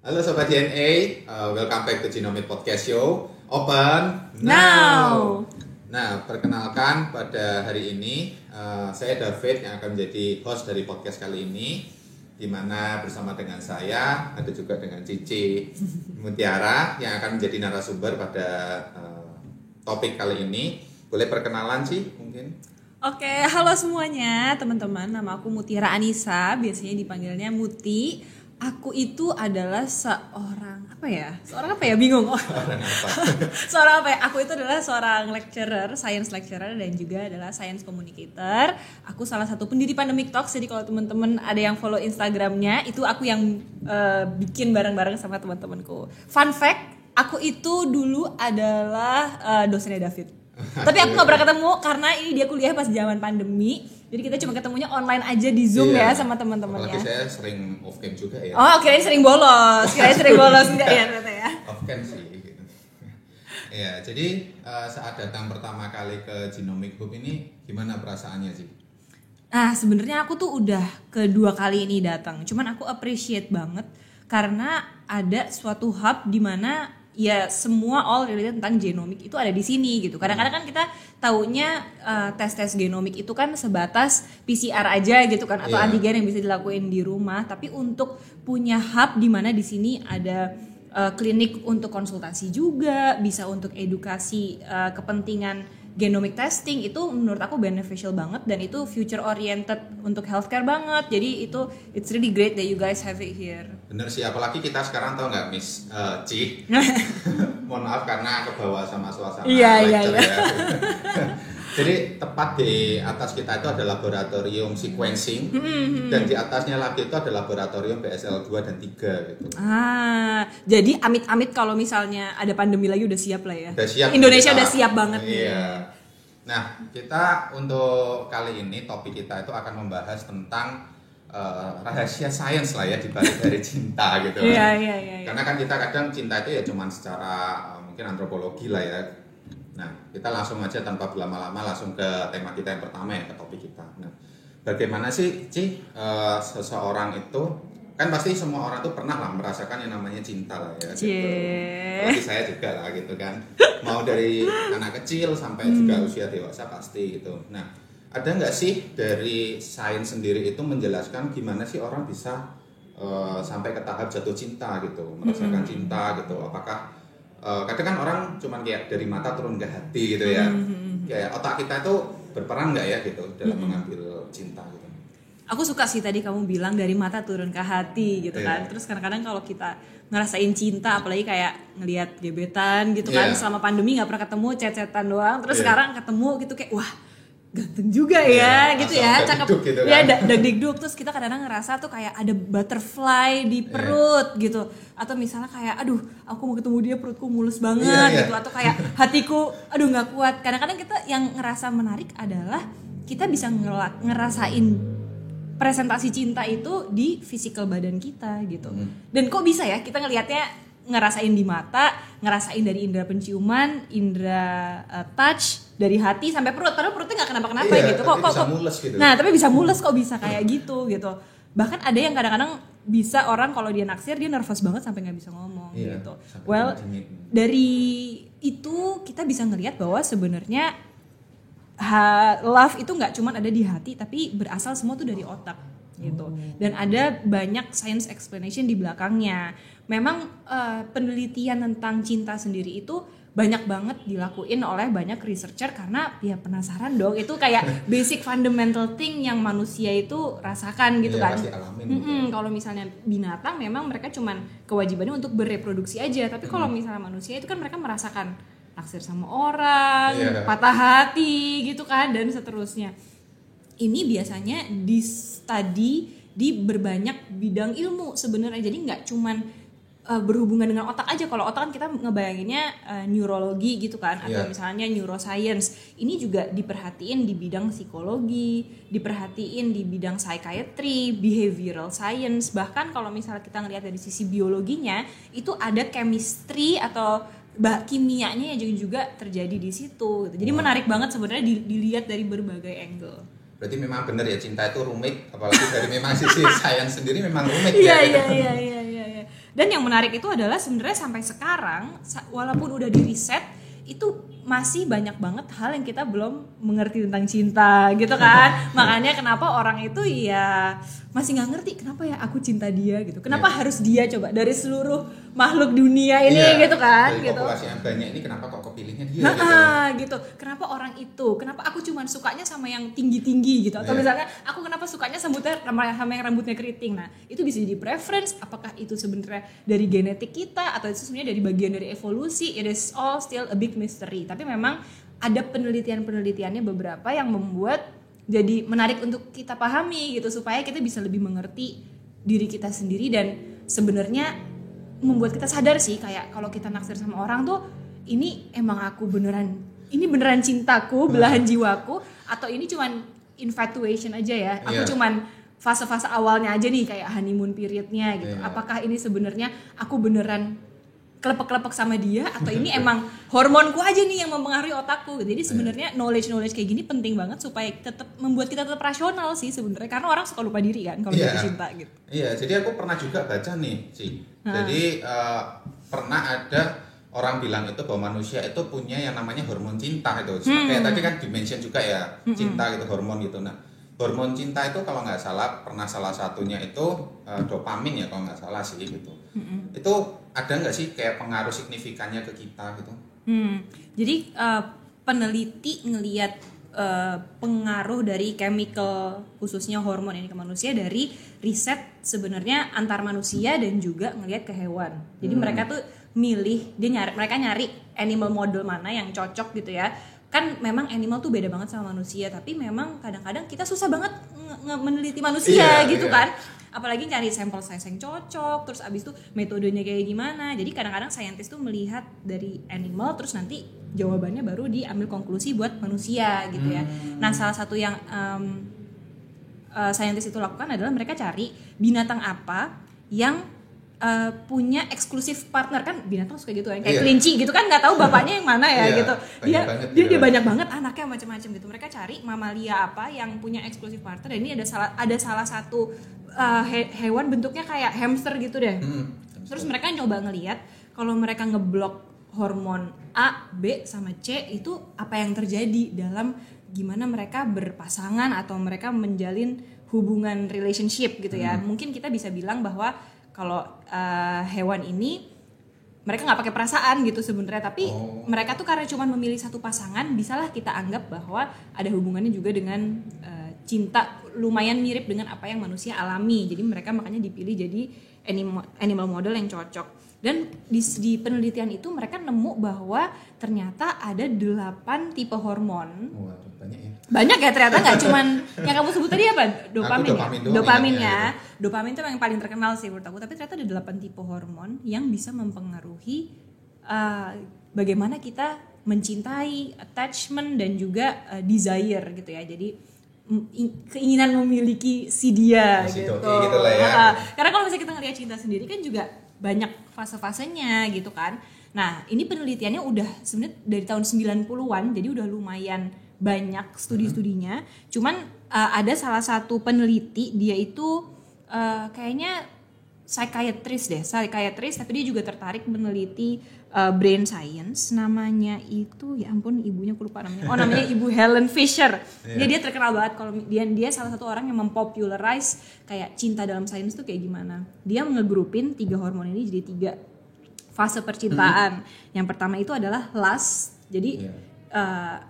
Halo Sobat JNA, welcome back to Genomic Podcast Show. Open now. Nah, perkenalkan pada hari ini saya David yang akan menjadi host dari podcast kali ini, di mana bersama dengan saya ada juga dengan Cici Mutiara yang akan menjadi narasumber pada topik kali ini. Boleh perkenalan sih mungkin? Oke, halo semuanya teman-teman. Nama aku Mutiara Anissa, biasanya dipanggilnya Muti. Aku itu adalah seorang apa ya? Bingung. Seorang apa ya? Aku itu adalah seorang lecturer, science lecturer dan juga adalah science communicator. Aku salah satu pendiri Pandemic Talks. Jadi kalau teman-teman ada yang follow Instagramnya, itu aku yang bikin bareng-bareng sama teman-temanku. Fun fact, aku itu dulu adalah dosennya David. Tapi aku gak pernah ketemu karena ini dia kuliah pas zaman pandemi. Jadi kita cuma ketemunya online aja di Zoom ya sama teman-temannya. Apalagi saya sering off cam juga ya. Oh, kirain sering bolos. Enggak ya ternyata ya. Off cam sih gitu. Ya, jadi saat datang pertama kali ke Genomic Hub ini gimana perasaannya sih? Nah, sebenarnya aku tuh udah kedua kali ini datang. Cuman aku appreciate banget karena ada suatu hub di mana ya semua all related tentang genomik itu ada di sini gitu. Kadang-kadang kan kita taunya tes genomik itu kan sebatas PCR aja gitu kan atau antigen yang bisa dilakuin di rumah. Tapi untuk punya hub di mana di sini ada klinik untuk konsultasi juga, bisa untuk edukasi kepentingan genomic testing, itu menurut aku beneficial banget dan itu future oriented untuk healthcare banget. Jadi itu it's really great that you guys have it here. Bener sih, apalagi kita sekarang tahu nggak Miss Ci? Mohon maaf karena kebawa sama suasana lecture ya. Jadi tepat di atas kita itu ada laboratorium sequencing dan di atasnya lagi itu ada laboratorium BSL 2 dan 3 gitu. Jadi amit-amit kalau misalnya ada pandemi lagi udah siap lah ya. Udah siap. Indonesia udah siap banget nih. Iya. Nah, kita untuk kali ini topik kita itu akan membahas tentang rahasia sains lah ya di balik dari cinta gitu. Iya. Karena kan kita kadang cinta itu ya cuman secara mungkin antropologi lah ya. Nah, kita langsung aja tanpa berlama-lama langsung ke tema kita yang pertama ya, ke topik kita. Nah, bagaimana sih Ci seseorang itu, kan pasti semua orang tuh pernah lah merasakan yang namanya cinta lah ya gitu. Apalagi saya juga lah gitu kan. Mau dari anak kecil sampai juga usia dewasa pasti gitu. Nah, ada nggak sih dari sains sendiri itu menjelaskan gimana sih orang bisa sampai ke tahap jatuh cinta gitu, merasakan cinta gitu? Apakah kadang kan orang cuman kayak dari mata turun ke hati gitu ya. Kayak otak kita itu berperan nggak ya gitu dalam mengambil cinta gitu. Aku suka sih tadi kamu bilang dari mata turun ke hati gitu kan. Terus kadang-kadang kalau kita ngerasain cinta, apalagi kayak ngelihat gebetan gitu kan, selama pandemi nggak pernah ketemu, chat-chatan doang. Terus sekarang ketemu gitu kayak wah ganteng juga ya gitu ya, cakep gitu kan. Ya dagdikduk. Terus kita kadang-kadang ngerasa tuh kayak ada butterfly di perut gitu, atau misalnya kayak aduh aku mau ketemu dia perutku mulus banget gitu, atau kayak hatiku aduh nggak kuat. Kadang-kadang kita yang ngerasa menarik adalah kita bisa ngerasain presentasi cinta itu di physical badan kita gitu. Dan kok bisa ya kita ngelihatnya ngerasain di mata, ngerasain dari indera penciuman, indera touch, dari hati sampai perut. Padahal perutnya nggak kenapa-kenapa gitu. Kok bisa mules gitu. Nah, tapi bisa mules kok bisa kayak gitu. Bahkan ada yang kadang-kadang bisa orang kalau dia naksir dia nervous banget sampai nggak bisa ngomong gitu. Well, dari itu kita bisa ngelihat bahwa sebenarnya love itu nggak cuma ada di hati, tapi berasal semua tuh dari otak gitu. Dan ada banyak science explanation di belakangnya. Memang penelitian tentang cinta sendiri itu banyak banget dilakuin oleh banyak researcher karena ya penasaran dong, itu kayak basic fundamental thing yang manusia itu rasakan gitu kan. Pasti alamin. Kalau misalnya binatang memang mereka cuman kewajibannya untuk bereproduksi aja, tapi kalau misalnya manusia itu kan mereka merasakan naksir sama orang, patah hati gitu kan, dan seterusnya. Ini biasanya di study di berbanyak bidang ilmu sebenarnya, jadi nggak cuman berhubungan dengan otak aja. Kalau otak kan kita ngebayanginnya neurologi gitu kan, atau misalnya neuroscience. Ini juga diperhatiin di bidang psikologi, diperhatiin di bidang psychiatry, behavioral science. Bahkan kalau misalnya kita ngelihat dari sisi biologinya, itu ada chemistry atau kimianya yang juga terjadi di situ. Jadi menarik banget sebenarnya dilihat dari berbagai angle. Berarti memang benar ya, cinta itu rumit, apalagi dari memang sisi sains sendiri memang rumit Iya. Dan yang menarik itu adalah sebenarnya sampai sekarang walaupun udah di riset itu masih banyak banget hal yang kita belum mengerti tentang cinta gitu kan. Makanya kenapa orang itu ya masih nggak ngerti kenapa ya aku cinta dia gitu. Kenapa harus dia coba dari seluruh makhluk dunia ini gitu kan. Dari gitu. populasi yang banyak ini kenapa kok kepilihnya dia gitu. Kenapa orang itu? Kenapa aku cuman sukanya sama yang tinggi-tinggi gitu? Atau misalnya aku kenapa sukanya sama yang rambutnya keriting. Nah, itu bisa jadi preference. Apakah itu sebenarnya dari genetik kita atau itu sebenarnya dari bagian dari evolusi? It is all still a big mystery. Tapi memang ada penelitiannya beberapa yang membuat jadi menarik untuk kita pahami gitu supaya kita bisa lebih mengerti diri kita sendiri dan sebenarnya membuat kita sadar sih kayak kalau kita naksir sama orang tuh ini emang aku beneran cintaku, belahan jiwaku atau ini cuman infatuation aja ya. Aku cuman fase-fase awalnya aja nih kayak honeymoon periodnya gitu. Apakah ini sebenarnya aku beneran kelepek-kelepek sama dia atau ini emang hormonku aja nih yang mempengaruhi otakku. Jadi sebenarnya knowledge kayak gini penting banget supaya tetap membuat kita tetap rasional sih sebenarnya karena orang suka lupa diri kan kalau jatuh cinta gitu. Iya, jadi aku pernah juga baca nih, Jadi pernah ada orang bilang itu bahwa manusia itu punya yang namanya hormon cinta itu. Kayak tadi kan dimention juga ya, cinta gitu, hormon gitu. Nah, hormon cinta itu kalau nggak salah pernah salah satunya itu dopamin ya kalau nggak salah sih gitu. Itu ada nggak sih kayak pengaruh signifikannya ke kita gitu? Jadi peneliti ngelihat pengaruh dari chemical khususnya hormon ini ke manusia dari riset sebenarnya antar manusia dan juga ngelihat ke hewan. Jadi mereka tuh mereka nyari animal model mana yang cocok gitu ya. Kan memang animal tuh beda banget sama manusia, tapi memang kadang-kadang kita susah banget meneliti manusia gitu kan. Apalagi cari sampel size yang cocok, terus abis itu metodenya kayak gimana. Jadi kadang-kadang saintis tuh melihat dari animal, terus nanti jawabannya baru diambil konklusi buat manusia gitu ya. Nah salah satu yang saintis itu lakukan adalah mereka cari binatang apa yang punya eksklusif partner. Kan binatang suka gitu kan, kayak kelinci gitu kan nggak tahu bapaknya yang mana ya gitu. Dia banyak banget anaknya macam-macam gitu. Mereka cari mamalia apa yang punya eksklusif partner. Dan ini ada salah satu hewan bentuknya kayak hamster gitu deh. Terus mereka nyoba ngelihat kalau mereka ngeblok hormon A, B sama C itu apa yang terjadi dalam gimana mereka berpasangan atau mereka menjalin hubungan relationship gitu ya. Mungkin kita bisa bilang bahwa kalau hewan ini mereka nggak pakai perasaan gitu sebenarnya, tapi mereka tuh karena cuma memilih satu pasangan, bisalah kita anggap bahwa ada hubungannya juga dengan cinta lumayan mirip dengan apa yang manusia alami. Jadi mereka makanya dipilih jadi animal model yang cocok. Dan di penelitian itu mereka nemu bahwa ternyata ada 8 tipe hormon. Waduh, banyak ya. Banyak ya ternyata, nggak cuman yang kamu sebut tadi apa? Dopamin ya. Dopamin itu yang paling terkenal sih menurut aku, tapi ternyata ada 8 tipe hormon yang bisa mempengaruhi bagaimana kita mencintai, attachment dan juga desire gitu ya. Jadi keinginan memiliki si dia gitu. Gitu lah ya. Karena kalau misalnya kita ngelihat cinta sendiri kan juga banyak fase-fasenya gitu kan. Nah, ini penelitiannya udah sebenarnya dari tahun 90-an, jadi udah lumayan banyak studi-studinya. Cuman ada salah satu peneliti, dia itu kayaknya psychiatrist tapi dia juga tertarik meneliti brain science. Namanya itu, ya ampun ibunya aku lupa namanya. Namanya Ibu Helen Fisher. Dia terkenal banget kalau dia salah satu orang yang mempopularize kayak cinta dalam sains tuh kayak gimana. Dia ngegrupin 3 hormon ini jadi 3 fase percintaan. Yang pertama itu adalah lust. Jadi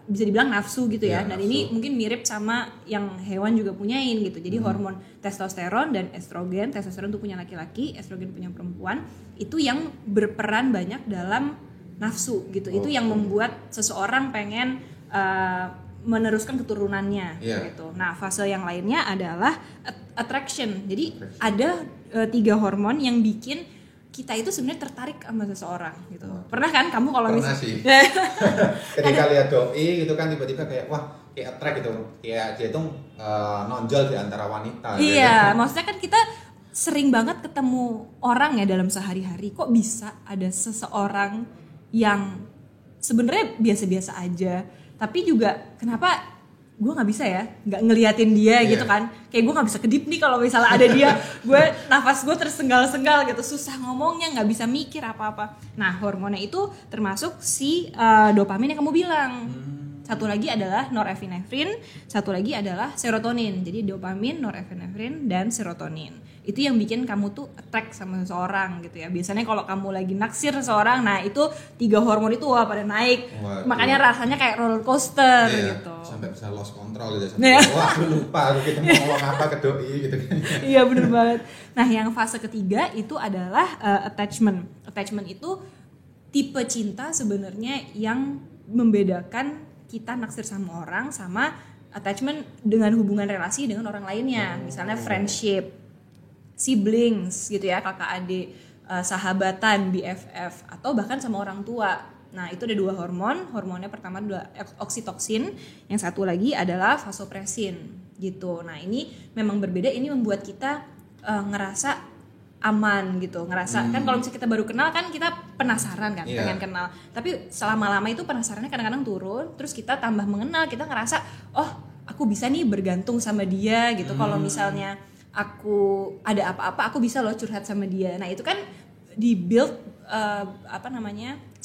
bisa dibilang nafsu gitu ya. Dan ini mungkin mirip sama yang hewan juga punyain gitu. Jadi hormon testosteron dan estrogen. Testosteron itu punya laki-laki, estrogen punya perempuan. Itu yang berperan banyak dalam nafsu gitu. Itu yang membuat seseorang pengen meneruskan keturunannya gitu. Nah, fase yang lainnya adalah attraction. Jadi ada 3 hormon yang bikin kita itu sebenarnya tertarik sama seseorang gitu. Pernah kan kamu kalau misalnya sih. Ketika lihat doi gitu kan tiba-tiba kayak wah kayak attract gitu. Kayak dia tuh nonjol di antara wanita. Iya, gitu. Maksudnya kan kita sering banget ketemu orang ya dalam sehari-hari. Kok bisa ada seseorang yang sebenarnya biasa-biasa aja, tapi juga kenapa gue nggak bisa ya nggak ngeliatin dia gitu kan, kayak gue nggak bisa kedip nih kalau misalnya ada dia, gue nafas gue tersenggal-senggal gitu, susah ngomongnya, nggak bisa mikir apa-apa. Nah hormonnya itu termasuk si dopamin yang kamu bilang. Satu lagi adalah norepinefrin, satu lagi adalah serotonin. Jadi dopamin, norepinefrin, dan serotonin. Itu yang bikin kamu tuh attract sama seseorang gitu ya. Biasanya kalau kamu lagi naksir seseorang, nah itu 3 hormon itu pada naik. Makanya rasanya kayak roller coaster gitu. Sampai bisa lost control gitu. Wah, aku lupa kita mau ngomong apa ke doi gitu kan. Iya bener banget. Nah yang fase ketiga itu adalah attachment. Attachment itu tipe cinta sebenarnya yang membedakan kita naksir sama orang sama attachment dengan hubungan relasi dengan orang lainnya. Misalnya friendship, siblings gitu ya, kakak adik, sahabatan, BFF, atau bahkan sama orang tua. Nah itu ada 2 hormon. Hormonnya pertama adalah oksitoksin, yang satu lagi adalah vasopresin gitu. Nah ini memang berbeda, ini membuat kita ngerasa aman gitu, ngerasa kan kalau misalnya kita baru kenal kan kita penasaran kan, pengen kenal, tapi selama-lama itu penasarannya kadang-kadang turun, terus kita tambah mengenal, kita ngerasa oh aku bisa nih bergantung sama dia gitu. Kalau misalnya aku ada apa-apa aku bisa loh curhat sama dia. Nah itu kan di build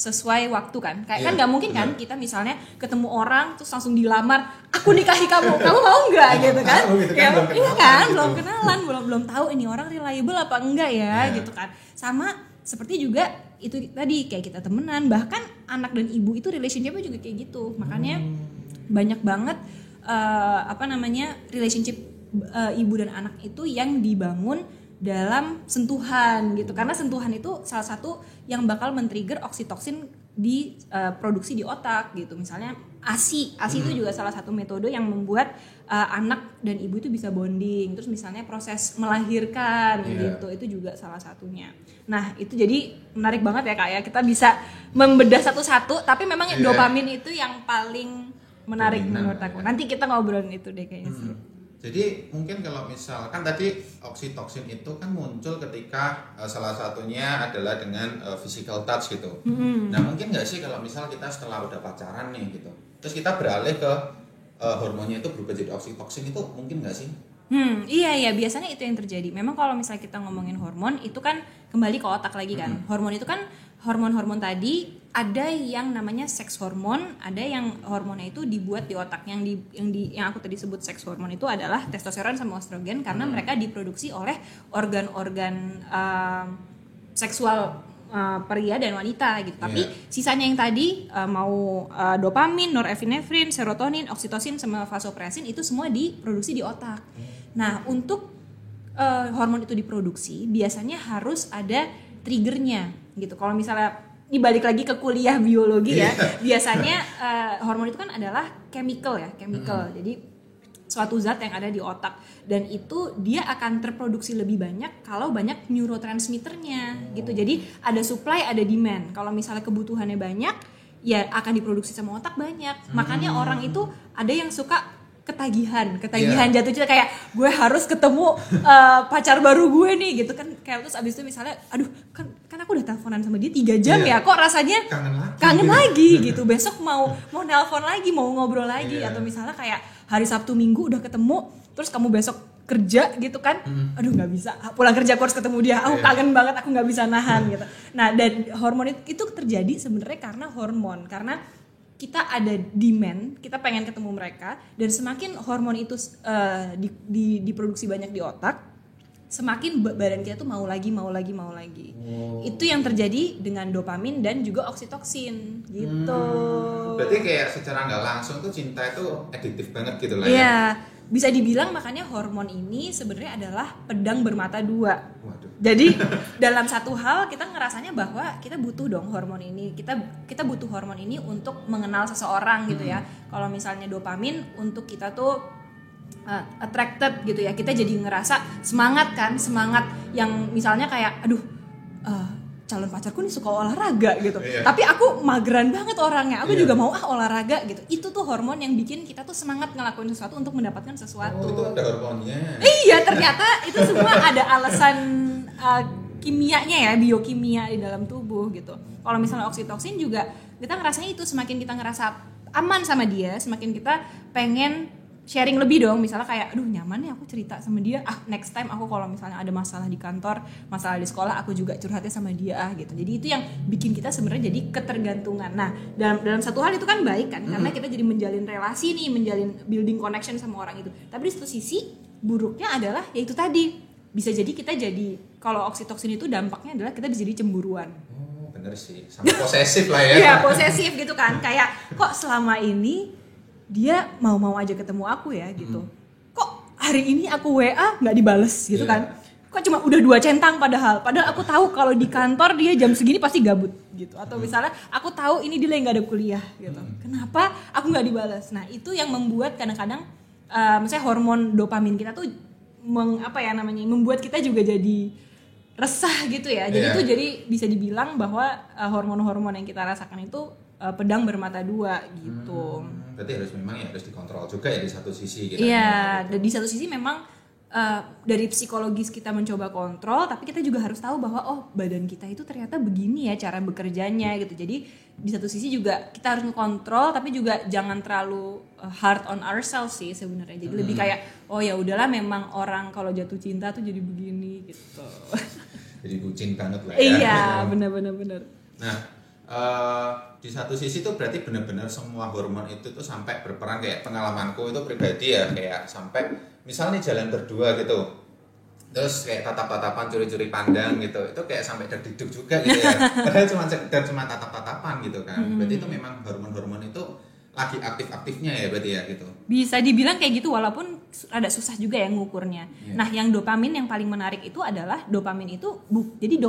sesuai waktu kan, kayak kan nggak mungkin kan kita misalnya ketemu orang terus langsung dilamar, aku nikahi kamu mau nggak gitu kan, kayak iya kan belum kenalan, belum tahu ini orang reliable apa enggak ya gitu kan. Sama seperti juga itu tadi kayak kita temenan, bahkan anak dan ibu itu relationship-nya juga kayak gitu. Makanya banyak banget relationship ibu dan anak itu yang dibangun dalam sentuhan gitu, karena sentuhan itu salah satu yang bakal men-trigger oksitoksin di produksi di otak gitu. Misalnya ASI itu juga salah satu metode yang membuat anak dan ibu itu bisa bonding. Terus misalnya proses melahirkan gitu, itu juga salah satunya. Nah itu jadi menarik banget ya Kak ya, kita bisa membedah satu-satu, tapi memang dopamin itu yang paling menarik menurut aku. Nanti kita ngobrolin itu deh kayaknya seru. Jadi mungkin kalau misalkan tadi oksitoksin itu kan muncul ketika salah satunya adalah dengan physical touch gitu. Nah mungkin nggak sih kalau misal kita setelah udah pacaran nih gitu, terus kita beralih ke hormonnya itu berubah jadi oksitoksin, itu mungkin nggak sih? Iya biasanya itu yang terjadi. Memang kalau misalnya kita ngomongin hormon itu kan kembali ke otak lagi kan. Hormon itu kan hormon-hormon tadi ada yang namanya seks hormon, ada yang hormonnya itu dibuat di otak. Yang aku tadi sebut seks hormon itu adalah testosteron sama estrogen, karena mereka diproduksi oleh organ-organ seksual pria dan wanita gitu. Tapi sisanya yang tadi dopamin, norepinefrin, serotonin, oksitosin sama vasopresin itu semua diproduksi di otak. Nah, untuk hormon itu diproduksi biasanya harus ada triggernya gitu. Kalau misalnya dibalik lagi ke kuliah biologi ya, biasanya hormon itu kan adalah chemical. Jadi suatu zat yang ada di otak, dan itu dia akan terproduksi lebih banyak kalau banyak neurotransmitternya gitu. Jadi ada supply, ada demand. Kalau misalnya kebutuhannya banyak, ya akan diproduksi sama otak banyak. Makanya orang itu ada yang suka ketagihan jatuh cinta, kayak gue harus ketemu pacar baru gue nih gitu kan, kayak terus abis itu misalnya aduh kan aku udah teleponan sama dia 3 jam ya, kok rasanya kangen lagi gitu, besok mau nelpon lagi, mau ngobrol lagi. Atau misalnya kayak hari Sabtu Minggu udah ketemu, terus kamu besok kerja gitu kan, aduh nggak bisa, pulang kerja aku harus ketemu dia, aku kangen banget, aku nggak bisa nahan gitu. Nah dan hormon itu terjadi sebenarnya karena hormon, karena kita ada demand, kita pengen ketemu mereka, dan semakin hormon itu diproduksi banyak di otak, semakin badan kita tuh mau lagi. Itu yang terjadi dengan dopamin dan juga oksitoksin gitu. Berarti kayak secara nggak langsung tuh cinta itu adiktif banget gitu lah ya. Iya, bisa dibilang makanya hormon ini sebenarnya adalah pedang bermata 2. Jadi dalam satu hal kita ngerasanya bahwa kita butuh dong hormon ini, kita butuh hormon ini untuk mengenal seseorang gitu ya. Kalau misalnya dopamin untuk kita tuh attracted gitu ya, kita jadi ngerasa semangat yang misalnya kayak aduh calon pacarku nih suka olahraga gitu, tapi aku mageran banget orangnya, aku juga mau olahraga gitu. Itu tuh hormon yang bikin kita tuh semangat ngelakuin sesuatu untuk mendapatkan sesuatu. Itu ada hormonnya. Iya, ternyata itu semua ada alasan kimianya ya, biokimia di dalam tubuh gitu. Kalau misalnya oksitoksin juga kita ngerasanya itu, semakin kita ngerasa aman sama dia, semakin kita pengen sharing lebih dong, misalnya kayak aduh nyaman nih aku cerita sama dia, next time aku kalau misalnya ada masalah di kantor, masalah di sekolah, aku juga curhatnya sama dia gitu. Jadi itu yang bikin kita sebenarnya jadi ketergantungan. Nah dalam satu hal itu kan baik kan, karena kita jadi menjalin relasi nih, menjalin building connection sama orang itu. Tapi di satu sisi buruknya adalah ya itu tadi, bisa jadi kita jadi, kalau oksitoksin itu dampaknya adalah kita jadi cemburuan. Bener sih, sama posesif lah ya. Iya, posesif gitu kan, kayak kok selama ini dia mau aja ketemu aku ya gitu. Kok hari ini aku WA nggak dibales gitu kan? Kok cuma udah 2 centang padahal aku tahu kalau di kantor dia jam segini pasti gabut gitu. Atau misalnya aku tahu ini dia lagi nggak ada kuliah gitu. Kenapa aku nggak dibales? Nah itu yang membuat kadang-kadang, misalnya hormon dopamin kita tuh membuat kita juga jadi resah gitu ya. Jadi itu jadi bisa dibilang bahwa hormon-hormon yang kita rasakan itu pedang bermata dua gitu. Berarti harus dikontrol juga ya di satu sisi gitu. Iya, di satu sisi memang dari psikologis kita mencoba kontrol, tapi kita juga harus tahu bahwa badan kita itu ternyata begini ya cara bekerjanya gitu. Jadi di satu sisi juga kita harus ngekontrol, tapi juga jangan terlalu hard on ourselves sih sebenarnya. Jadi lebih kayak ya udahlah, memang orang kalau jatuh cinta tuh jadi begini gitu. Jadi bucin banget lah ya. Iya, benar. Nah, di satu sisi tuh berarti benar-benar semua hormon itu tuh sampai berperan. Kayak pengalamanku itu pribadi ya, kayak sampai misalnya jalan berdua gitu, terus kayak tatap-tatapan, curi-curi pandang gitu, itu kayak sampai deg-deg juga gitu ya. Padahal cuma tatap-tatapan gitu kan. Berarti itu memang hormon-hormon itu lagi aktif-aktifnya ya berarti ya gitu. Bisa dibilang kayak gitu, walaupun ada susah juga ya ngukurnya. Nah, yang dopamin yang paling menarik itu adalah dopamin itu jadi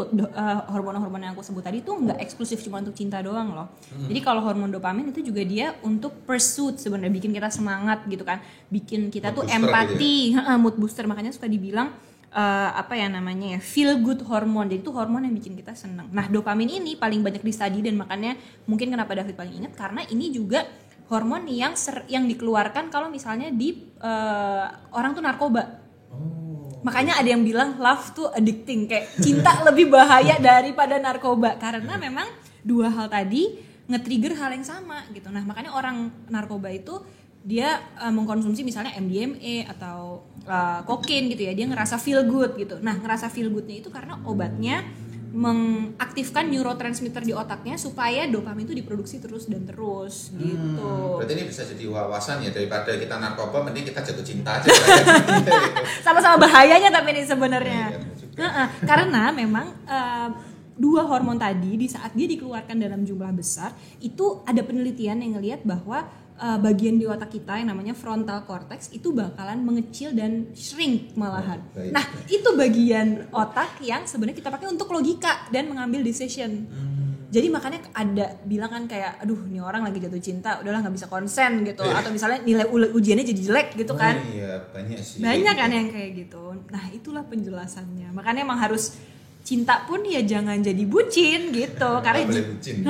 hormon-hormon yang aku sebut tadi itu nggak eksklusif cuma untuk cinta doang loh. Jadi kalau hormon dopamin itu juga dia untuk pursuit sebenarnya, bikin kita semangat gitu kan, bikin kita mood tuh booster empati, gitu ya? Mood booster, makanya suka dibilang feel good hormon. Jadi itu hormon yang bikin kita senang. Nah, dopamin ini paling banyak di study, dan makanya mungkin kenapa David paling ingat, karena ini juga hormon yang dikeluarkan kalau misalnya di orang tuh narkoba. Makanya ada yang bilang love tuh addicting, kayak cinta lebih bahaya daripada narkoba, karena memang dua hal tadi nge-trigger hal yang sama gitu. Nah, makanya orang narkoba itu dia mengkonsumsi misalnya MDMA atau kokain gitu ya, dia ngerasa feel good gitu. Nah, ngerasa feel goodnya itu karena obatnya mengaktifkan neurotransmitter di otaknya supaya dopamin itu diproduksi terus dan terus gitu. Berarti ini bisa jadi wawasan ya, daripada kita narkoba mending kita jatuh cinta aja. Sama-sama bahayanya tapi ini sebenarnya. Karena memang dua hormon tadi di saat dia dikeluarkan dalam jumlah besar, itu ada penelitian yang ngelihat bahwa bagian di otak kita yang namanya frontal cortex itu bakalan mengecil dan shrink malahan. Nah, itu bagian otak yang sebenarnya kita pakai untuk logika dan mengambil decision. Jadi makanya ada bilang kan kayak, aduh ini orang lagi jatuh cinta, udahlah nggak bisa konsen gitu, atau misalnya nilai ujiannya jadi jelek gitu kan. Iya, banyak sih. Banyak kan yang kayak gitu. Nah, itulah penjelasannya. Makanya emang harus cinta pun ya jangan jadi bucin gitu, karena boleh bucin.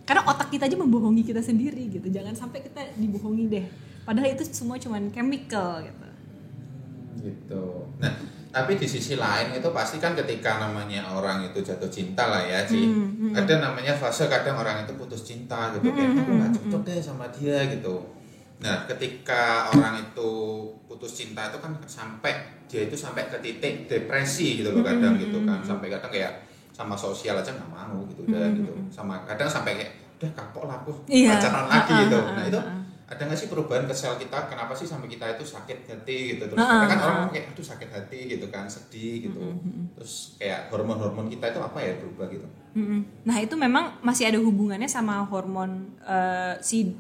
Karena otak kita aja membohongi kita sendiri gitu. Jangan sampai kita dibohongi deh. Padahal itu semua cuman chemical gitu. Gitu. Nah, tapi di sisi lain itu pasti kan ketika namanya orang itu jatuh cinta lah ya, Ci. Ada namanya fase kadang orang itu putus cinta gitu, kayak aku nggak cocok deh sama dia gitu. Nah, ketika orang itu putus cinta itu kan dia itu sampai ke titik depresi gitu loh kadang gitu kan. Sampai kadang kayak sama sosial aja nggak mau gitu udah gitu. Sama kadang sampai kayak udah kapok lah aku pacaran lagi gitu. Nah, itu ada nggak sih perubahan ke sel kita? Kenapa sih sampai kita itu sakit hati gitu? Terus kan orang kayak aduh sakit hati gitu kan, sedih gitu. Terus kayak hormon-hormon kita itu apa ya berubah gitu? Nah, itu memang masih ada hubungannya sama hormon si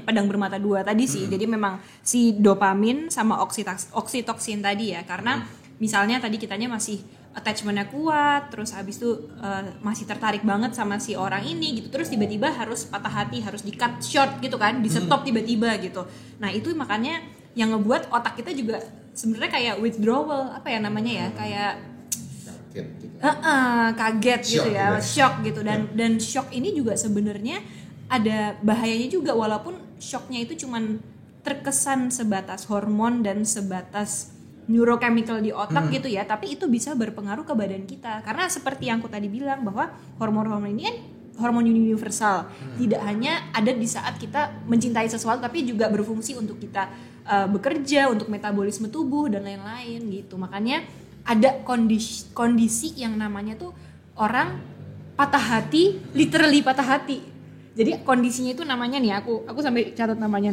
pedang bermata dua tadi sih. Jadi memang si dopamin sama oksitoksin tadi ya, karena misalnya tadi kitanya masih attachment-nya kuat, terus habis itu masih tertarik banget sama si orang ini gitu, terus tiba-tiba harus patah hati, harus di cut short gitu kan, di stop tiba-tiba gitu. Nah, itu makanya yang ngebuat otak kita juga sebenarnya kayak withdrawal, kayak Kaget gitu. Kaget gitu ya, shock gitu. Dan shock ini juga sebenarnya ada bahayanya juga, walaupun shocknya itu cuman terkesan sebatas hormon dan sebatas neurochemical di otak gitu ya, tapi itu bisa berpengaruh ke badan kita. Karena seperti yang aku tadi bilang bahwa hormon-hormon ini kan hormon universal. Tidak hanya ada di saat kita mencintai sesuatu, tapi juga berfungsi untuk kita bekerja, untuk metabolisme tubuh dan lain-lain gitu. Makanya ada kondisi yang namanya tuh orang patah hati, literally patah hati. Jadi kondisinya itu namanya nih, aku sampai catat namanya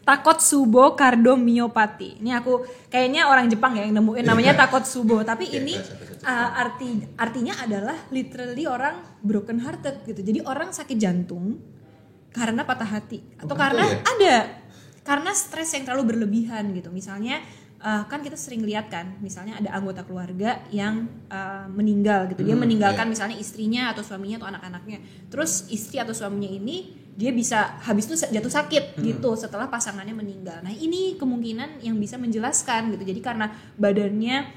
Takotsubo cardiomyopathy. Ini aku kayaknya orang Jepang ya yang nemuin namanya Takotsubo, tapi ini artinya adalah literally orang broken hearted gitu. Jadi orang sakit jantung karena patah hati atau karena karena stres yang terlalu berlebihan gitu. Misalnya kan kita sering lihat kan, misalnya ada anggota keluarga yang meninggal gitu. Dia meninggalkan misalnya istrinya atau suaminya atau anak-anaknya. Terus istri atau suaminya ini dia bisa habis itu jatuh sakit gitu setelah pasangannya meninggal. Nah, ini kemungkinan yang bisa menjelaskan gitu. Jadi karena badannya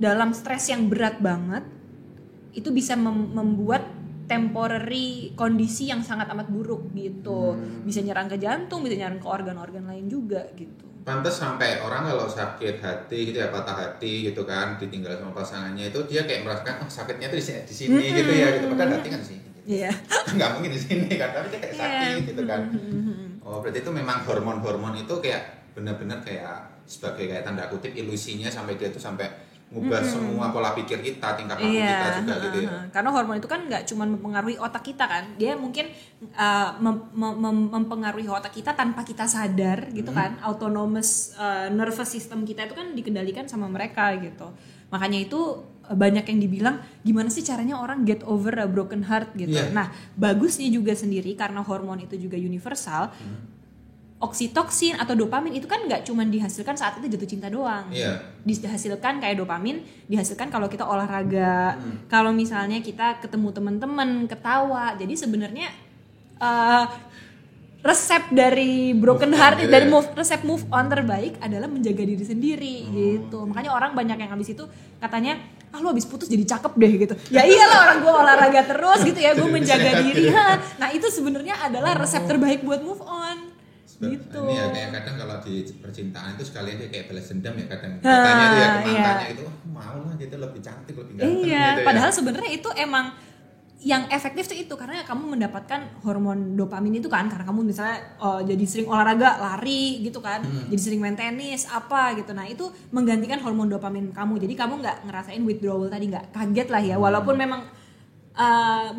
dalam stres yang berat banget, itu bisa membuat temporary kondisi yang sangat amat buruk gitu. Bisa nyerang ke jantung, bisa nyerang ke organ-organ lain juga gitu. Pantes sampai orang kalau sakit hati gitu ya, patah hati gitu kan, ditinggal sama pasangannya itu dia kayak merasakan sakitnya tuh di sini gitu ya gitu. Padahal hati kan di sini. Iya. Nggak mungkin di sini kan, tapi dia kayak sakit gitu kan. Oh, berarti itu memang hormon-hormon itu kayak benar-benar kayak sebagai kayak tanda kutip ilusinya sampai dia tuh sampai ngubah semua pola pikir kita, tingkah laku kita juga gitu ya. Karena hormon itu kan nggak cuma mempengaruhi otak kita kan, dia mungkin mempengaruhi otak kita tanpa kita sadar gitu kan. Autonomous nervous system kita itu kan dikendalikan sama mereka gitu. Makanya itu banyak yang dibilang gimana sih caranya orang get over a broken heart gitu. Nah, bagusnya juga sendiri karena hormon itu juga universal. Oksitoksin atau dopamin itu kan nggak cuma dihasilkan saat kita jatuh cinta doang. Dihasilkan kayak dopamin dihasilkan kalau kita olahraga, kalau misalnya kita ketemu teman-teman, ketawa. Jadi sebenarnya resep dari broken heart dari resep move on terbaik adalah menjaga diri sendiri gitu. Makanya orang banyak yang habis itu katanya, lu habis putus jadi cakep deh gitu. Ya iyalah, orang gue olahraga terus gitu ya, gue menjaga diri. Nah itu sebenarnya adalah resep terbaik buat move on. Gitu. Ini ya kayak kadang kalau di percintaan itu sekalian dia kayak balas dendam ya kadang. Katanya tuh ya ke mantannya itu mau lah gitu, lebih cantik, lebih ganteng gitu. Padahal sebenarnya itu emang yang efektif tuh itu karena kamu mendapatkan hormon dopamin itu kan karena kamu misalnya jadi sering olahraga, lari gitu kan, jadi sering main tenis apa gitu. Nah itu menggantikan hormon dopamin kamu, jadi kamu nggak ngerasain withdrawal tadi, nggak kaget lah ya. Walaupun memang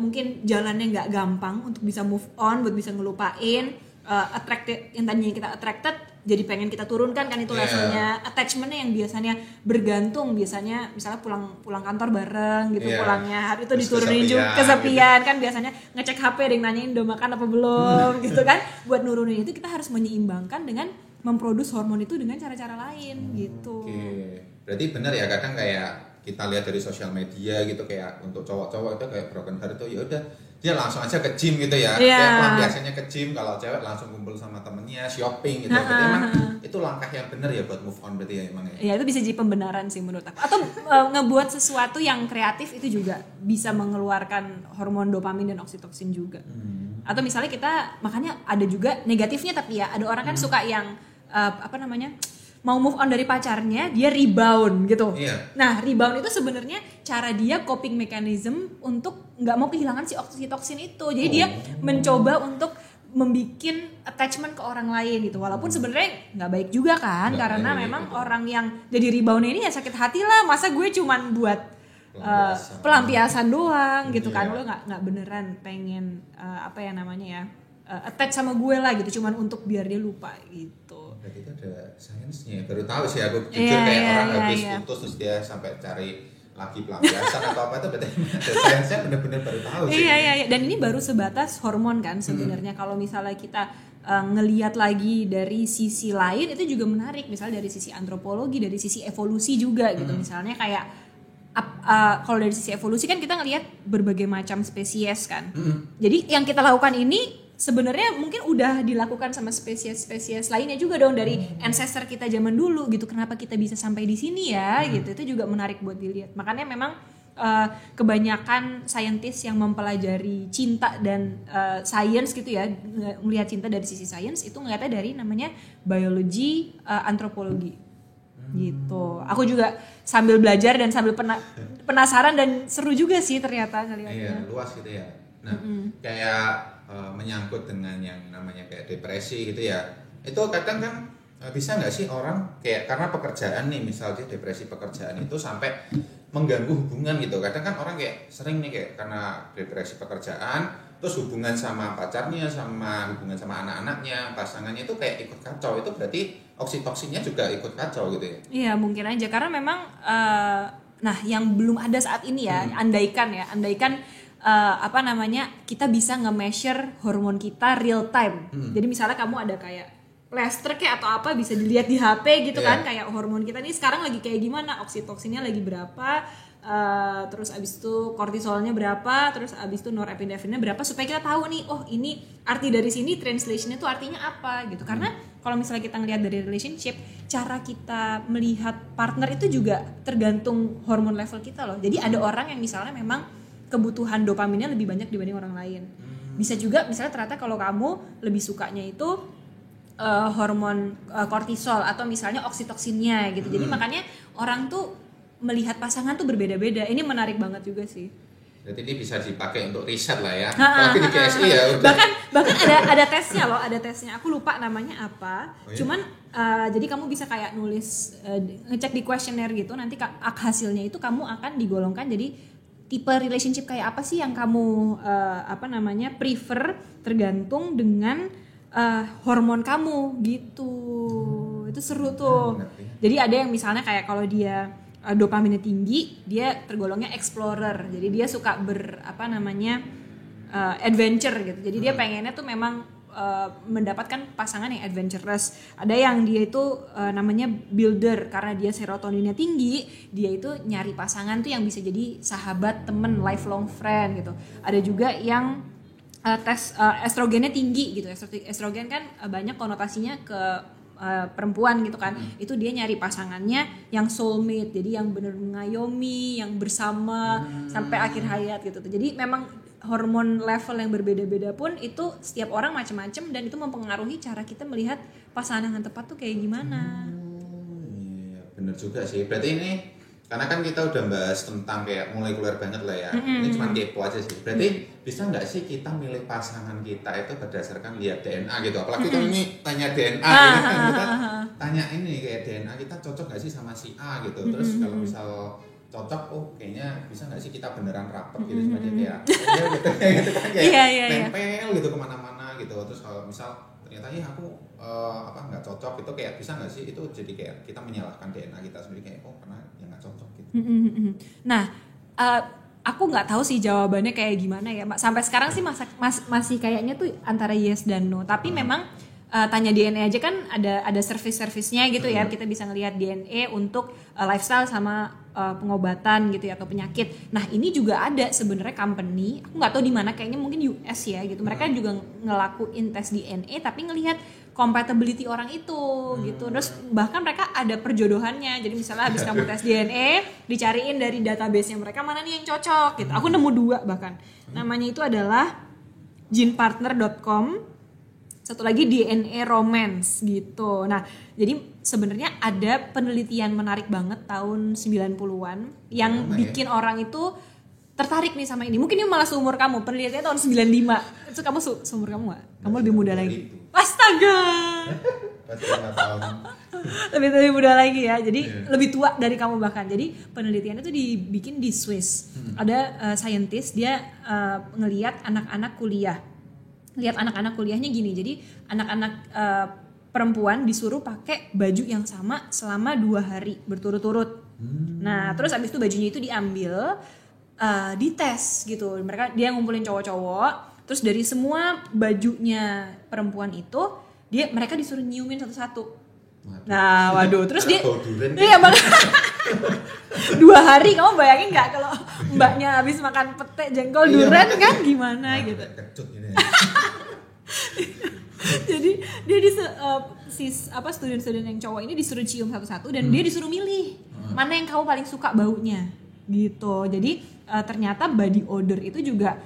mungkin jalannya nggak gampang untuk bisa move on, buat bisa ngelupain. Attracted, yang tadinya kita attracted jadi pengen kita turunkan kan itu levelnya. Attachmentnya yang biasanya bergantung, biasanya misalnya pulang kantor bareng gitu, pulangnya hari itu diturunin juga, kesepian gitu. Kan biasanya ngecek HP dan nanyain udah makan apa belum gitu kan. Buat nurunin itu kita harus menyeimbangkan dengan memproduksi hormon itu dengan cara-cara lain gitu. Berarti benar ya, kadang kayak kita lihat dari sosial media gitu, kayak untuk cowok-cowok itu kayak broken heart itu ya udah dia langsung aja ke gym gitu ya. Kayak biasanya ke gym, kalau cewek langsung kumpul sama temennya, shopping gitu. Berarti emang itu langkah yang benar ya buat move on berarti ya emang ya. Ya itu bisa jadi pembenaran sih menurut aku. Atau ngebuat sesuatu yang kreatif itu juga bisa mengeluarkan hormon dopamin dan oksitoksin juga. Atau misalnya kita, makanya ada juga negatifnya tapi ya ada orang kan suka yang mau move on dari pacarnya, dia rebound gitu. Nah, rebound itu sebenarnya cara dia coping mechanism untuk nggak mau kehilangan si oksitoksin itu. Jadi dia mencoba untuk membikin attachment ke orang lain gitu. Walaupun sebenarnya nggak baik juga kan, karena memang orang yang jadi rebound ini ya sakit hati lah. Masa gue cuman buat pelampiasan doang gitu kan? Lo nggak beneran pengen attach sama gue lah gitu, cuman untuk biar dia lupa gitu. Berarti itu ada sainsnya, baru tahu sih aku jujur kayak orang habis putus terus dia sampai cari lagi pelampiasan atau apa itu berarti ada sainsnya, benar-benar baru tahu sih. Iya. Dan ini baru sebatas hormon kan sebenarnya. Kalau misalnya kita ngelihat lagi dari sisi lain itu juga menarik, misalnya dari sisi antropologi, dari sisi evolusi juga gitu. Misalnya kayak kalau dari sisi evolusi kan kita ngelihat berbagai macam spesies kan. Jadi yang kita lakukan ini sebenarnya mungkin udah dilakukan sama spesies-spesies lainnya juga dong, dari ancestor kita zaman dulu gitu. Kenapa kita bisa sampai di sini ya gitu. Itu juga menarik buat dilihat. Makanya memang kebanyakan saintis yang mempelajari cinta dan science gitu ya, melihat cinta dari sisi science itu ngeliatnya dari namanya biologi antropologi. gitu. Aku juga sambil belajar dan sambil penasaran dan seru juga sih ternyata ngelihatnya. Iya, luas gitu ya. Nah, kayak menyangkut dengan yang namanya kayak depresi gitu ya. Itu kadang kan bisa nggak sih orang kayak karena pekerjaan nih, misalnya depresi pekerjaan itu sampai mengganggu hubungan gitu. Kadang kan orang kayak sering nih kayak karena depresi pekerjaan, terus hubungan sama pacarnya, sama hubungan sama anak-anaknya, pasangannya itu kayak ikut kacau. Itu berarti oksitoksinnya juga ikut kacau gitu ya? Iya mungkin aja karena memang nah yang belum ada saat ini ya, andaikan kita bisa nge-measure hormon kita real time. Jadi misalnya kamu ada kayak plaster kayak atau apa bisa dilihat di HP gitu kan, kayak hormon kita nih sekarang lagi kayak gimana, oksitoksinnya lagi berapa, terus abis itu kortisolnya berapa, terus abis itu norepinefrinnya berapa, supaya kita tahu nih, oh ini arti dari sini translationnya tuh artinya apa gitu. Karena kalau misalnya kita ngelihat dari relationship, cara kita melihat partner itu juga tergantung hormon level kita loh. Jadi ada orang yang misalnya memang kebutuhan dopaminnya lebih banyak dibanding orang lain. Bisa juga misalnya ternyata kalau kamu lebih sukanya itu hormon kortisol atau misalnya oksitoksinnya gitu. Jadi makanya orang tuh melihat pasangan tuh berbeda-beda. Ini menarik banget juga sih. Berarti ini bisa dipakai untuk riset lah ya. Apalagi di KSI ya. Bahkan ada tesnya loh, ada tesnya. Aku lupa namanya apa. Oh, iya? Cuman jadi kamu bisa kayak nulis ngecek di kuesioner gitu. Nanti hasilnya itu kamu akan digolongkan jadi tipe relationship kayak apa sih yang kamu prefer tergantung dengan hormon kamu gitu. Itu seru tuh. Jadi ada yang misalnya kayak kalau dia dopaminnya tinggi, dia tergolongnya explorer. Jadi dia suka adventure gitu. Jadi dia pengennya tuh memang mendapatkan pasangan yang adventurous. Ada yang dia itu namanya builder, karena dia serotoninnya tinggi, dia itu nyari pasangan tuh yang bisa jadi sahabat, temen, lifelong friend gitu. Ada juga yang tes estrogennya tinggi gitu. Estrogen kan banyak konotasinya ke perempuan gitu kan. Itu dia nyari pasangannya yang soulmate, jadi yang benar mengayomi, yang bersama sampai akhir hayat gitu. Jadi memang hormon level yang berbeda-beda pun itu setiap orang macam-macam, dan itu mempengaruhi cara kita melihat pasangan yang tepat tuh kayak gimana. Iya, bener juga sih. Berarti ini karena kan kita udah bahas tentang kayak molekuler banget lah ya. Ini cuma kepo aja sih. Berarti bisa nggak sih kita milih pasangan kita itu berdasarkan lihat DNA gitu? Apalagi kan ini tanya DNA gitu kan, kita tanya ini kayak DNA kita cocok nggak sih sama si A gitu. Terus kalau misal cocok, oh kayaknya bisa nggak sih kita beneran rapet gitu sebenarnya kayak gitu kan kayak nempel gitu kemana-mana gitu. Terus kalau misal ternyata aku nggak cocok itu kayak bisa nggak sih itu jadi kayak kita menyalahkan DNA kita sendiri kayak karena yang nggak cocok gitu. Nah aku nggak tahu sih jawabannya kayak gimana ya, sampai sekarang sih masih kayaknya tuh antara yes dan no. Tapi memang tanya DNA aja kan ada service-servicenya gitu ya. Kita bisa ngelihat DNA untuk lifestyle sama pengobatan gitu ya, atau penyakit. Nah ini juga ada sebenarnya company, aku nggak tahu di mana, kayaknya mungkin US ya gitu. Mereka juga ngelakuin tes DNA tapi ngelihat compatibility orang itu gitu. Terus bahkan mereka ada perjodohannya. Jadi misalnya habis kamu tes DNA, dicariin dari database-nya mereka mana nih yang cocok gitu. Aku nemu 2 bahkan. Namanya itu adalah genepartner.com. Satu lagi DNA Romance gitu. Nah, jadi sebenarnya ada penelitian menarik banget tahun 90-an yang bikin orang itu tertarik nih sama ini. Mungkin ini malah seumur kamu. Penelitiannya tahun 95. Itu kamu seumur kamu gak? Kamu lebih muda lagi. Astaga. lebih muda lagi ya. Jadi lebih tua dari kamu bahkan. Jadi penelitiannya itu dibikin di Swiss. Ada scientist, dia ngelihat anak-anak kuliah. Lihat anak-anak kuliahnya gini. Jadi anak-anak perempuan disuruh pakai baju yang sama selama 2 hari berturut-turut. Nah, terus abis itu bajunya itu diambil, dites gitu. Dia ngumpulin cowok-cowok, terus dari semua bajunya perempuan itu, mereka disuruh nyiumin satu-satu. Nah, waduh, terus dia iya banget. 2 hari, kamu bayangin nggak kalau mbaknya habis makan pete jengkol durian kan gimana gitu. Jadi dia student-student yang cowok ini disuruh cium satu-satu dan dia disuruh milih mana yang kamu paling suka baunya gitu. Jadi ternyata body odor itu juga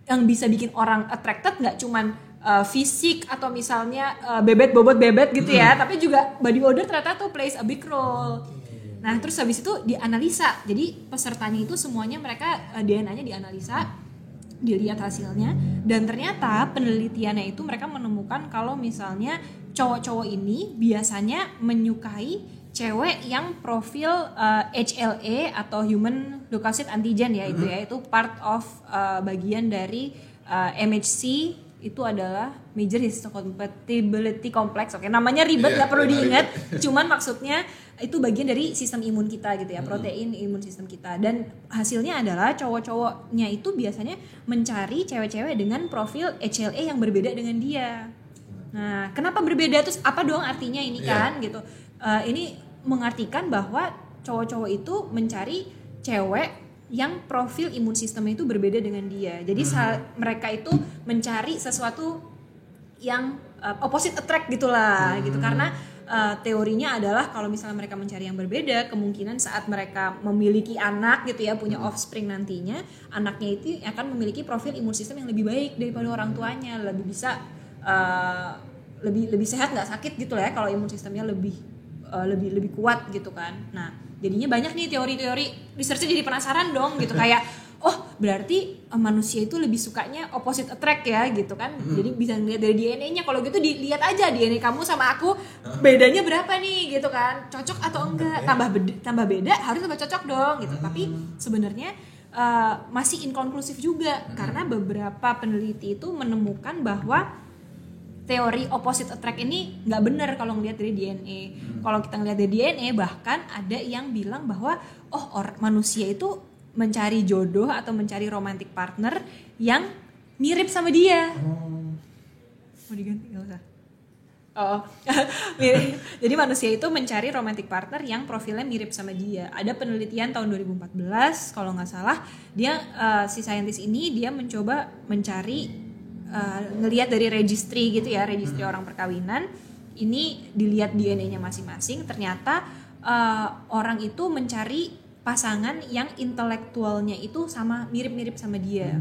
yang bisa bikin orang attracted, nggak cuman fisik atau misalnya bebet bobot bebet gitu ya, tapi juga body odor ternyata tuh plays a big role. Nah terus habis itu dianalisa, jadi pesertanya itu semuanya mereka DNA-nya dianalisa, dilihat hasilnya, dan ternyata penelitiannya itu mereka menemukan kalau misalnya cowok-cowok ini biasanya menyukai cewek yang profil HLA atau human leukocyte antigen ya, itu ya, itu part of bagian dari MHC, itu adalah major histocompatibility complex. Oke, namanya ribet, nggak perlu diingat. Cuman maksudnya itu bagian dari sistem imun kita gitu ya, protein imun sistem kita. Dan hasilnya adalah cowok-cowoknya itu biasanya mencari cewek-cewek dengan profil HLA yang berbeda dengan dia. Nah, kenapa berbeda? Terus apa dong artinya ini kan gitu? Ini mengartikan bahwa cowok-cowok itu mencari cewek yang profil imun sistemnya itu berbeda dengan dia. Jadi mereka itu mencari sesuatu yang opposite attract gitulah gitu, karena teorinya adalah kalau misalnya mereka mencari yang berbeda, kemungkinan saat mereka memiliki anak gitu ya, punya offspring nantinya, anaknya itu akan memiliki profil imun sistem yang lebih baik daripada orang tuanya, lebih bisa lebih sehat, nggak sakit gitu lah ya kalau imun sistemnya lebih kuat gitu kan. Nah jadinya banyak nih teori-teori, researchnya jadi penasaran dong gitu, kayak oh berarti manusia itu lebih sukanya opposite attract ya gitu kan. Jadi bisa ngeliat dari DNA-nya, kalau gitu dilihat aja DNA kamu sama aku bedanya berapa nih gitu kan, cocok atau enggak, tambah beda harus tambah cocok dong gitu. Tapi sebenarnya masih inkonklusif juga, karena beberapa peneliti itu menemukan bahwa teori opposite attract ini nggak benar kalau ngelihat dari DNA. Kalau kita ngelihat dari DNA, bahkan ada yang bilang bahwa manusia itu mencari jodoh atau mencari romantic partner yang mirip sama dia. Mau diganti nggak usah. Jadi manusia itu mencari romantic partner yang profilnya mirip sama dia. Ada penelitian tahun 2014 kalau nggak salah, dia si saintis ini dia mencoba mencari ngelihat dari registry gitu ya, registry orang perkawinan. Ini dilihat DNA-nya masing-masing. Ternyata orang itu mencari pasangan yang intelektualnya itu mirip-mirip sama dia.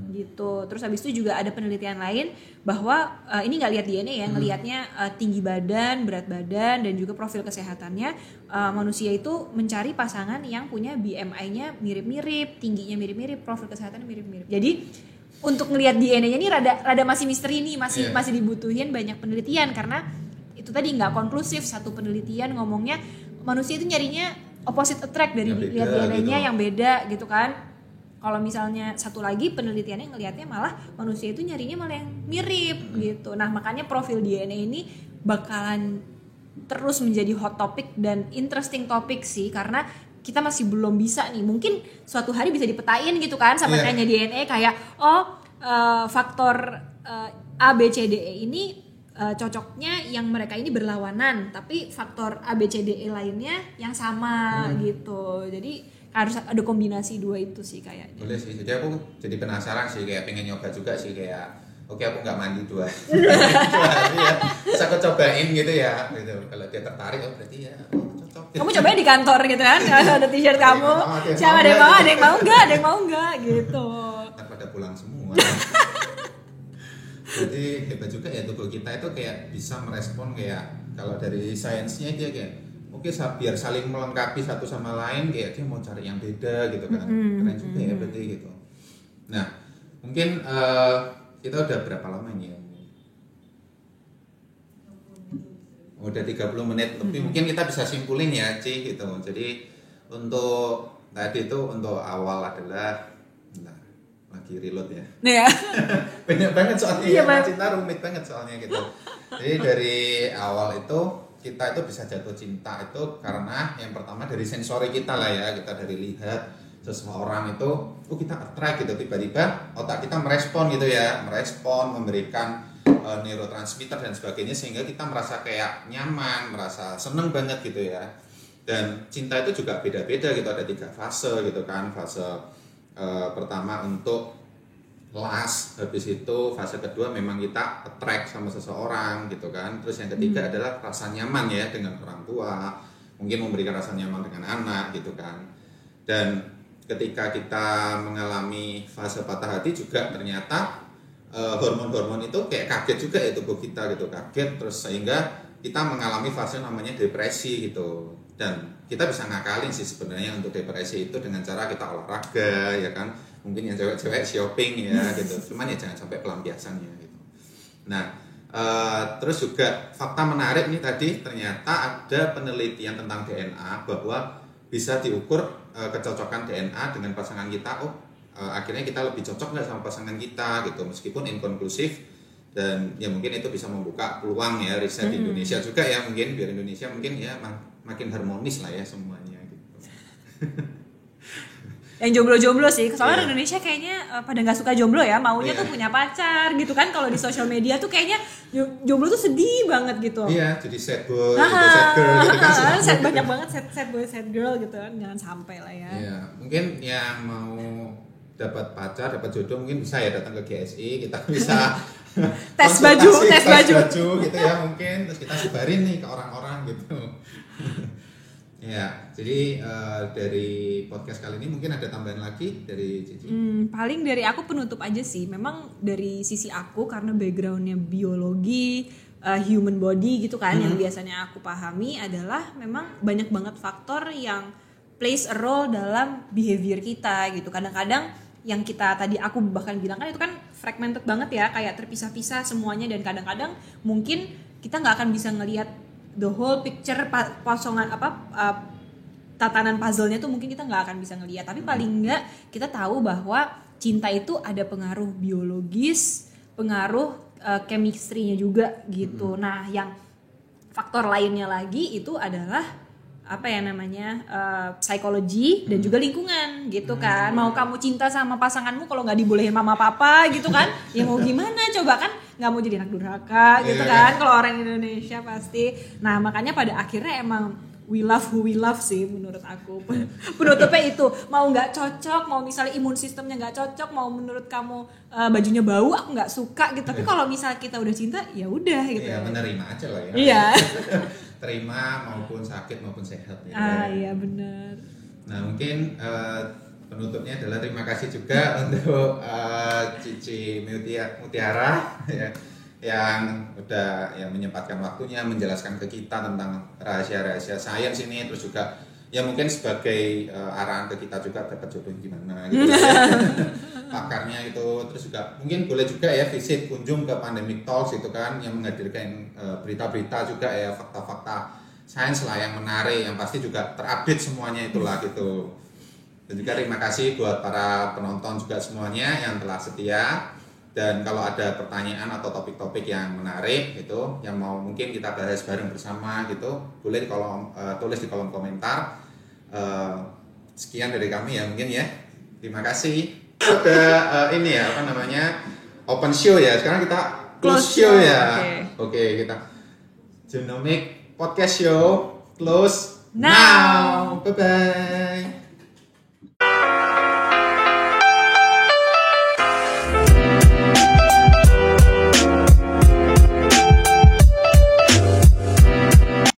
Gitu. Terus habis itu juga ada penelitian lain bahwa ini nggak lihat DNA ya, ngelihatnya tinggi badan, berat badan, dan juga profil kesehatannya. Manusia itu mencari pasangan yang punya BMI-nya mirip-mirip, tingginya mirip-mirip, profil kesehatannya mirip-mirip. Jadi untuk ngelihat DNA-nya ini rada masih misteri nih, masih dibutuhin banyak penelitian, karena itu tadi nggak konklusif. Satu penelitian ngomongnya manusia itu nyarinya opposite attract dari lihat DNA-nya gitu, yang beda gitu kan. Kalau misalnya satu lagi penelitiannya ngelihatnya malah manusia itu nyarinya malah yang mirip gitu. Nah makanya profil DNA ini bakalan terus menjadi hot topic dan interesting topic sih, karena kita masih belum bisa nih, mungkin suatu hari bisa dipetain gitu kan sama tanya DNA kayak faktor A, B, C, D, E ini cocoknya yang mereka ini berlawanan, tapi faktor A, B, C, D, E lainnya yang sama gitu. Jadi harus ada kombinasi dua itu sih kayaknya. Boleh sih, jadi aku jadi penasaran sih, kayak pengen nyoba juga sih, kayak oke aku nggak mandi 2 hari ya, bisa aku cobain gitu ya gitu. Kalau dia tertarik berarti ya cocok. Kamu cobain di kantor gitu kan, ada t-shirt kamu, siapa ada yang mau enggak gitu. Pada pulang semua. Jadi hebat juga ya tubuh kita itu kayak bisa merespon, kayak kalau dari sainsnya dia kayak biar saling melengkapi satu sama lain, kayak dia mau cari yang beda gitu kan. Keren juga ya berarti gitu. Nah mungkin kita udah berapa lama ini ya? Udah 30 menit lebih. Mungkin kita bisa simpulin ya Ci gitu. Jadi untuk tadi itu untuk awal adalah lagi reload ya. Iya. Banyak banget soalnya cinta rumit banget soalnya gitu. Jadi dari awal itu kita itu bisa jatuh cinta itu karena yang pertama dari sensori kita lah ya, kita dari lihat seseorang itu kita attract gitu, tiba-tiba otak kita merespon gitu ya, memberikan neurotransmitter dan sebagainya, sehingga kita merasa kayak nyaman, merasa seneng banget gitu ya. Dan cinta itu juga beda-beda gitu, ada 3 fase gitu kan. Fase pertama untuk lust, habis itu fase kedua memang kita attract sama seseorang gitu kan. Terus yang ketiga adalah rasa nyaman ya dengan orang tua, mungkin memberikan rasa nyaman dengan anak gitu kan. Dan ketika kita mengalami fase patah hati juga ternyata hormon-hormon itu kayak kaget juga ya tubuh kita gitu, kaget terus sehingga kita mengalami fase namanya depresi gitu. Dan kita bisa ngakalin sih sebenarnya untuk depresi itu dengan cara kita olahraga ya kan, mungkin yang cewek-cewek shopping ya gitu, cuman ya jangan sampai pelampiasannya gitu. Nah terus juga fakta menarik nih tadi, ternyata ada penelitian tentang DNA bahwa bisa diukur kecocokan DNA dengan pasangan kita. Akhirnya kita lebih cocok nggak sama pasangan kita gitu, meskipun inkonklusif. Dan ya mungkin itu bisa membuka peluang ya riset di Indonesia juga ya, mungkin biar Indonesia mungkin ya makin harmonis lah ya semuanya gitu. Yang jomblo-jomblo sih, soalnya Indonesia kayaknya pada nggak suka jomblo ya, maunya tuh punya pacar gitu kan. Kalau di sosial media tuh kayaknya jomblo tuh sedih banget gitu. Iya, jadi sad boy, gitu, sad girl gitu kan. Sad banyak banget sad boy, sad girl gitu kan, jangan sampai lah ya. Iya, mungkin yang mau dapat pacar, dapat jodoh mungkin bisa ya datang ke GSI, kita bisa tes baju gitu ya mungkin, terus kita sebarin nih ke orang-orang gitu. Ya, jadi dari podcast kali ini mungkin ada tambahan lagi dari Cici? Paling dari aku penutup aja sih. Memang dari sisi aku karena backgroundnya biologi, human body gitu kan, yang biasanya aku pahami adalah memang banyak banget faktor yang plays a role dalam behavior kita gitu. Kadang-kadang yang kita tadi aku bahkan bilang kan itu kan fragmented banget ya, kayak terpisah-pisah semuanya, dan kadang-kadang mungkin kita nggak akan bisa ngelihat the whole picture, tatanan puzzle-nya tuh mungkin kita nggak akan bisa ngelihat. Tapi paling nggak kita tahu bahwa cinta itu ada pengaruh biologis, pengaruh chemistry-nya juga gitu. Nah, yang faktor lainnya lagi itu adalah psikologi dan juga lingkungan gitu kan. Mau kamu cinta sama pasanganmu kalau nggak dibolehin mama papa gitu kan, ya mau gimana coba kan, nggak mau jadi anak durhaka gitu kan kalau orang Indonesia pasti. Nah makanya pada akhirnya emang we love who we love sih menurut aku. Penutupnya itu, mau nggak cocok, mau misalnya imun sistemnya nggak cocok, mau menurut kamu bajunya bau aku nggak suka gitu, tapi kalau misalnya kita udah cinta ya udah gitu. Iya, menerima aja lah ya. Iya. Terima maupun sakit maupun sehat ya. Iya benar. Nah mungkin penutupnya adalah terima kasih juga untuk Cici Mutiara ya, yang udah menyempatkan waktunya menjelaskan ke kita tentang rahasia-rahasia sains ini, terus juga ya mungkin sebagai arahan ke kita juga dapat jodoh gimana gitu ya. Pakarnya itu, terus juga mungkin boleh juga ya visit kunjung ke Pandemic Talks itu kan, yang menghadirkan berita-berita juga ya, fakta-fakta sains lah yang menarik, yang pasti juga terupdate semuanya itulah gitu. Dan juga terima kasih buat para penonton juga semuanya yang telah setia. Dan kalau ada pertanyaan atau topik-topik yang menarik gitu, yang mau mungkin kita bahas bareng bersama gitu, boleh tulis di kolom komentar. Sekian dari kami ya mungkin ya. Terima kasih. Ada ini ya open show ya. Sekarang kita close show ya. Oke, kita Genomic Podcast Show close now. Bye bye.